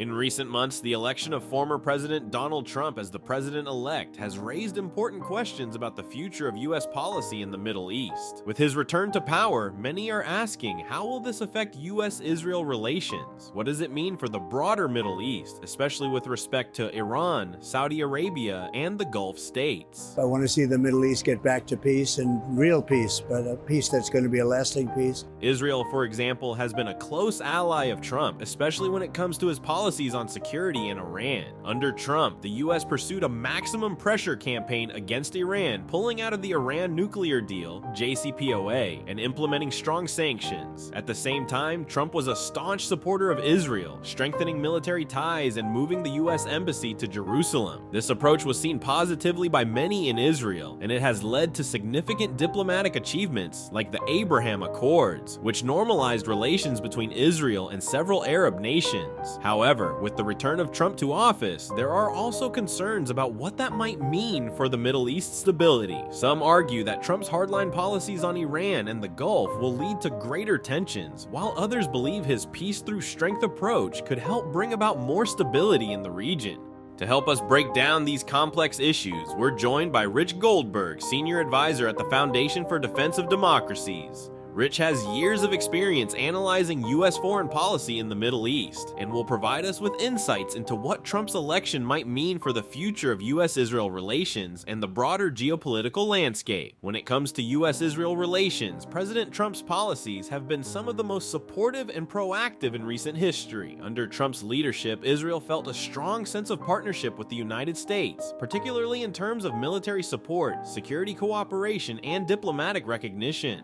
In recent months, the election of former President Donald Trump as the president-elect has raised important questions about the future of U.S. policy in the Middle East. With his return to power, many are asking, how will this affect U.S.-Israel relations? What does it mean for the broader Middle East, especially with respect to Iran, Saudi Arabia, and the Gulf states? I want to see the Middle East get back to peace, and real peace, but a peace that's going to be a lasting peace. Israel, for example, has been a close ally of Trump, especially when it comes to his policies on security in Iran. Under Trump, the U.S. pursued a maximum pressure campaign against Iran, pulling out of the Iran nuclear deal, JCPOA, and implementing strong sanctions. At the same time, Trump was a staunch supporter of Israel, strengthening military ties and moving the U.S. embassy to Jerusalem. This approach was seen positively by many in Israel, and it has led to significant diplomatic achievements like the Abraham Accords, which normalized relations between Israel and several Arab nations. However, with the return of Trump to office, there are also concerns about what that might mean for the Middle East stability. Some argue that Trump's hardline policies on Iran and the Gulf will lead to greater tensions, while others believe his peace through strength approach could help bring about more stability in the region. To help us break down these complex issues, we're joined by Rich Goldberg, Senior Advisor at the Foundation for Defense of Democracies. Rich has years of experience analyzing U.S. foreign policy in the Middle East and will provide us with insights into what Trump's election might mean for the future of U.S.-Israel relations and the broader geopolitical landscape. When it comes to U.S.-Israel relations, President Trump's policies have been some of the most supportive and proactive in recent history. Under Trump's leadership, Israel felt a strong sense of partnership with the United States, particularly in terms of military support, security cooperation, and diplomatic recognition.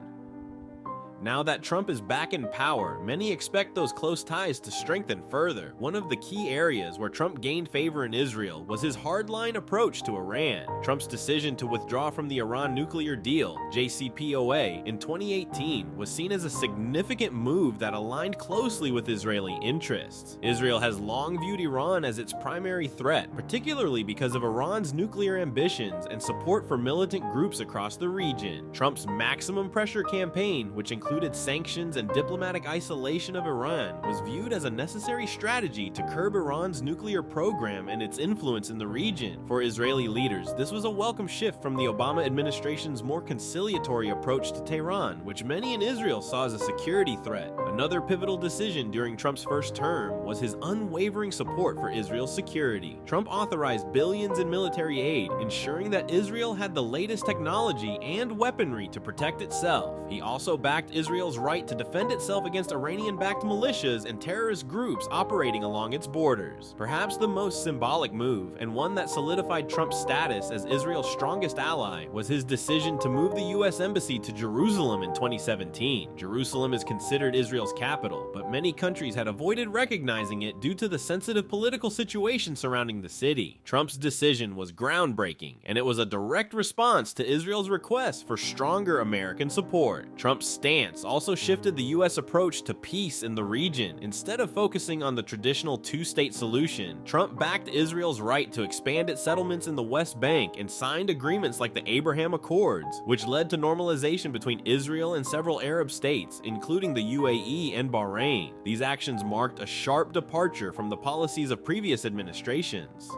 Now that Trump is back in power, many expect those close ties to strengthen further. One of the key areas where Trump gained favor in Israel was his hardline approach to Iran. Trump's decision to withdraw from the Iran nuclear deal, JCPOA, in 2018 was seen as a significant move that aligned closely with Israeli interests. Israel has long viewed Iran as its primary threat, particularly because of Iran's nuclear ambitions and support for militant groups across the region. Trump's maximum pressure campaign, which included sanctions and diplomatic isolation of Iran, was viewed as a necessary strategy to curb Iran's nuclear program and its influence in the region. For Israeli leaders, this was a welcome shift from the Obama administration's more conciliatory approach to Tehran, which many in Israel saw as a security threat. Another pivotal decision during Trump's first term was his unwavering support for Israel's security. Trump authorized billions in military aid, ensuring that Israel had the latest technology and weaponry to protect itself. He also backed Israel's right to defend itself against Iranian-backed militias and terrorist groups operating along its borders. Perhaps the most symbolic move, and one that solidified Trump's status as Israel's strongest ally, was his decision to move the U.S. Embassy to Jerusalem in 2017. Jerusalem is considered Israel's capital, but many countries had avoided recognizing it due to the sensitive political situation surrounding the city. Trump's decision was groundbreaking, and it was a direct response to Israel's request for stronger American support. Trump's stance also shifted the U.S. approach to peace in the region. Instead of focusing on the traditional two-state solution, Trump backed Israel's right to expand its settlements in the West Bank and signed agreements like the Abraham Accords, which led to normalization between Israel and several Arab states, including the UAE and Bahrain. These actions marked a sharp departure from the policies of previous administrations.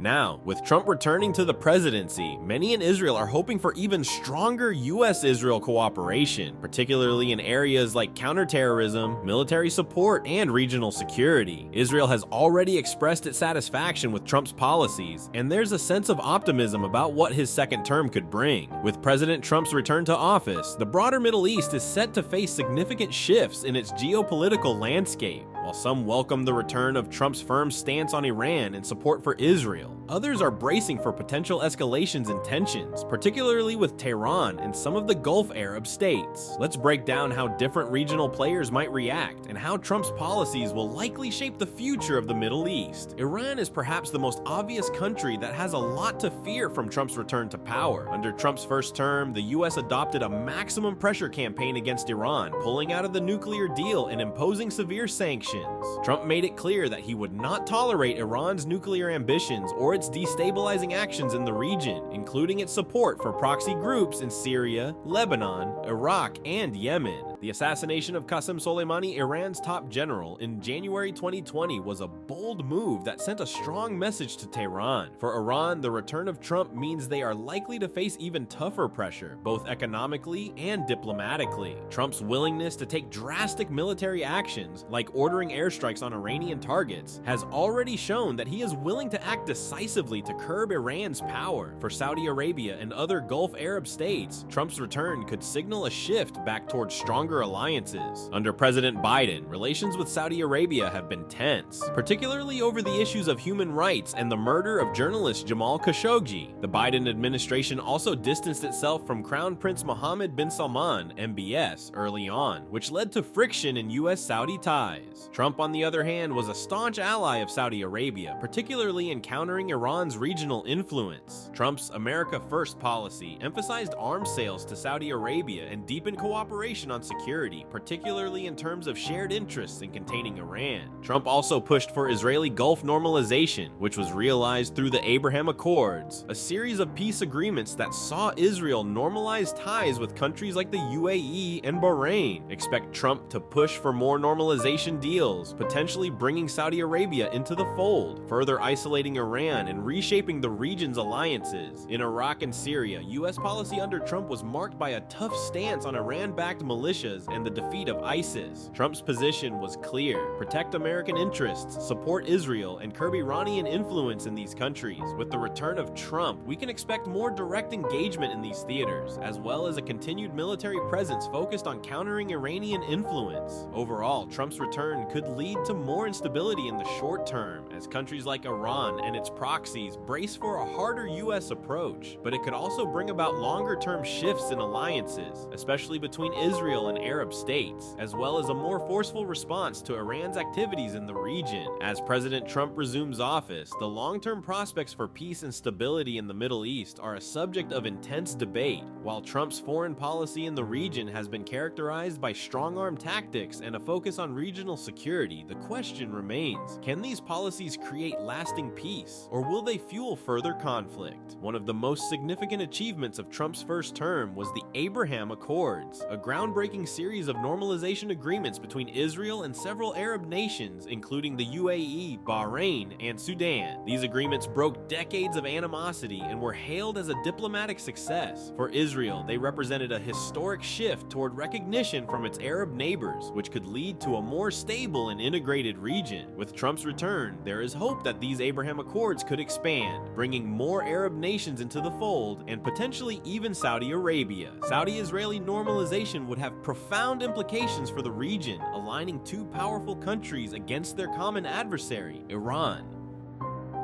Now, with Trump returning to the presidency, many in Israel are hoping for even stronger U.S.-Israel cooperation, particularly in areas like counterterrorism, military support, and regional security. Israel has already expressed its satisfaction with Trump's policies, and there's a sense of optimism about what his second term could bring. With President Trump's return to office, the broader Middle East is set to face significant shifts in its geopolitical landscape. While some welcome the return of Trump's firm stance on Iran and support for Israel, others are bracing for potential escalations in tensions, particularly with Tehran and some of the Gulf Arab states. Let's break down how different regional players might react and how Trump's policies will likely shape the future of the Middle East. Iran is perhaps the most obvious country that has a lot to fear from Trump's return to power. Under Trump's first term, the U.S. adopted a maximum pressure campaign against Iran, pulling out of the nuclear deal and imposing severe sanctions. Trump made it clear that he would not tolerate Iran's nuclear ambitions or its destabilizing actions in the region, including its support for proxy groups in Syria, Lebanon, Iraq, and Yemen. The assassination of Qasem Soleimani, Iran's top general, in January 2020 was a bold move that sent a strong message to Tehran. For Iran, the return of Trump means they are likely to face even tougher pressure, both economically and diplomatically. Trump's willingness to take drastic military actions, like ordering airstrikes on Iranian targets, has already shown that he is willing to act decisively to curb Iran's power. For Saudi Arabia and other Gulf Arab states, Trump's return could signal a shift back towards stronger alliances. Under President Biden, relations with Saudi Arabia have been tense, particularly over the issues of human rights and the murder of journalist Jamal Khashoggi. The Biden administration also distanced itself from Crown Prince Mohammed bin Salman, MBS, early on, which led to friction in US-Saudi ties. Trump, on the other hand, was a staunch ally of Saudi Arabia, particularly in countering Iran's regional influence. Trump's America First policy emphasized arms sales to Saudi Arabia and deepened cooperation on security, particularly in terms of shared interests in containing Iran. Trump also pushed for Israeli Gulf normalization, which was realized through the Abraham Accords, a series of peace agreements that saw Israel normalize ties with countries like the UAE and Bahrain. Expect Trump to push for more normalization deals, potentially bringing Saudi Arabia into the fold, further isolating Iran and reshaping the region's alliances. In Iraq and Syria, US policy under Trump was marked by a tough stance on Iran-backed militias and the defeat of ISIS. Trump's position was clear: protect American interests, support Israel, and curb Iranian influence in these countries. With the return of Trump, we can expect more direct engagement in these theaters, as well as a continued military presence focused on countering Iranian influence. Overall, Trump's return could lead to more instability in the short term, as countries like Iran and its proxies brace for a harder US approach, but it could also bring about longer-term shifts in alliances, especially between Israel and Arab states, as well as a more forceful response to Iran's activities in the region. As President Trump resumes office, the long-term prospects for peace and stability in the Middle East are a subject of intense debate. While Trump's foreign policy in the region has been characterized by strong-arm tactics and a focus on regional security, the question remains: can these policies create lasting peace, or will they fuel further conflict? One of the most significant achievements of Trump's first term was the Abraham Accords, a groundbreaking series of normalization agreements between Israel and several Arab nations, including the UAE, Bahrain, and Sudan. These agreements broke decades of animosity and were hailed as a diplomatic success. For Israel, they represented a historic shift toward recognition from its Arab neighbors, which could lead to a more stable and integrated region. With Trump's return, there is hope that these Abraham Accords could expand, bringing more Arab nations into the fold, and potentially even Saudi Arabia. Saudi-Israeli normalization would have profound implications for the region, aligning two powerful countries against their common adversary, Iran.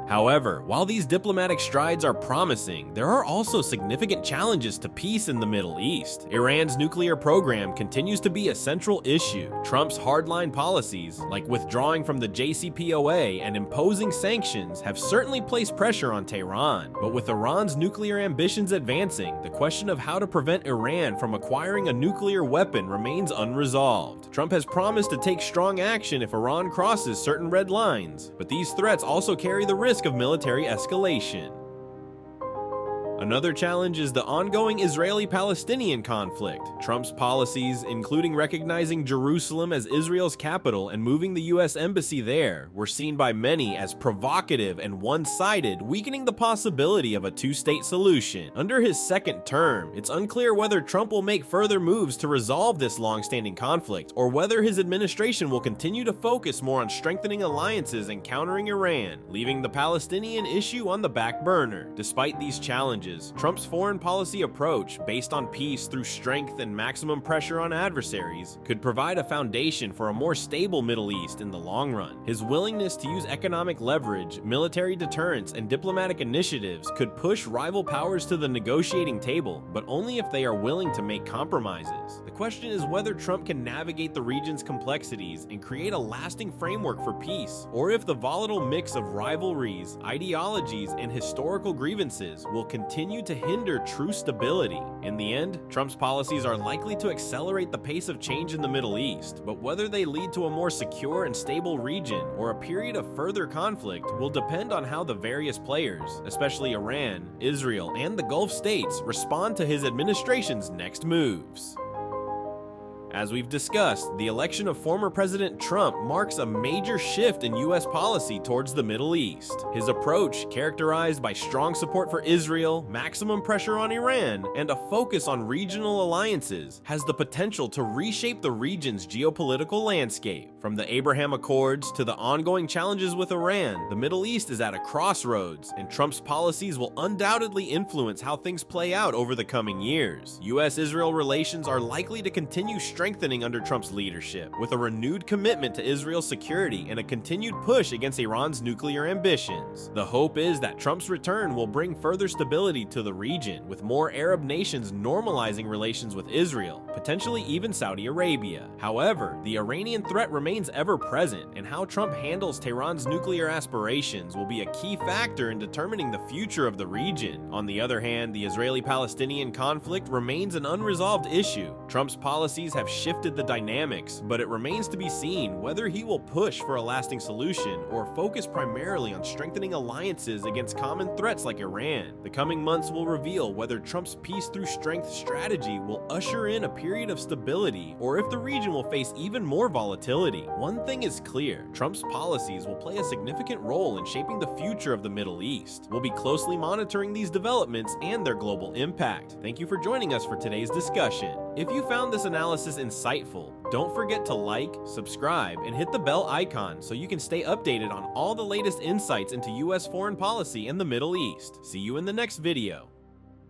However, while these diplomatic strides are promising, there are also significant challenges to peace in the Middle East. Iran's nuclear program continues to be a central issue. Trump's hardline policies, like withdrawing from the JCPOA and imposing sanctions, have certainly placed pressure on Tehran. But with Iran's nuclear ambitions advancing, the question of how to prevent Iran from acquiring a nuclear weapon remains unresolved. Trump has promised to take strong action if Iran crosses certain red lines, but these threats also carry the risk of military escalation. Another challenge is the ongoing Israeli-Palestinian conflict. Trump's policies, including recognizing Jerusalem as Israel's capital and moving the US embassy there, were seen by many as provocative and one-sided, weakening the possibility of a two-state solution. Under his second term, it's unclear whether Trump will make further moves to resolve this long-standing conflict, or whether his administration will continue to focus more on strengthening alliances and countering Iran, leaving the Palestinian issue on the back burner. Despite these challenges, Trump's foreign policy approach, based on peace through strength and maximum pressure on adversaries, could provide a foundation for a more stable Middle East in the long run. His willingness to use economic leverage, military deterrence, and diplomatic initiatives could push rival powers to the negotiating table, but only if they are willing to make compromises. The question is whether Trump can navigate the region's complexities and create a lasting framework for peace, or if the volatile mix of rivalries, ideologies, and historical grievances will continue to hinder true stability. In the end, Trump's policies are likely to accelerate the pace of change in the Middle East, but whether they lead to a more secure and stable region or a period of further conflict will depend on how the various players, especially Iran, Israel, and the Gulf states, respond to his administration's next moves. As we've discussed, the election of former President Trump marks a major shift in U.S. policy towards the Middle East. His approach, characterized by strong support for Israel, maximum pressure on Iran, and a focus on regional alliances, has the potential to reshape the region's geopolitical landscape. From the Abraham Accords to the ongoing challenges with Iran, the Middle East is at a crossroads, and Trump's policies will undoubtedly influence how things play out over the coming years. U.S.-Israel relations are likely to continue strengthening under Trump's leadership, with a renewed commitment to Israel's security and a continued push against Iran's nuclear ambitions. The hope is that Trump's return will bring further stability to the region, with more Arab nations normalizing relations with Israel, potentially even Saudi Arabia. However, the Iranian threat remains ever present, and how Trump handles Tehran's nuclear aspirations will be a key factor in determining the future of the region. On the other hand, the Israeli-Palestinian conflict remains an unresolved issue. Trump's policies have shifted the dynamics, but it remains to be seen whether he will push for a lasting solution or focus primarily on strengthening alliances against common threats like Iran. The coming months will reveal whether Trump's peace through strength strategy will usher in a period of stability or if the region will face even more volatility. One thing is clear, Trump's policies will play a significant role in shaping the future of the Middle East. We'll be closely monitoring these developments and their global impact. Thank you for joining us for today's discussion. If you found this analysis insightful, don't forget to like, subscribe, and hit the bell icon so you can stay updated on all the latest insights into U.S. foreign policy and the Middle East. See you in the next video.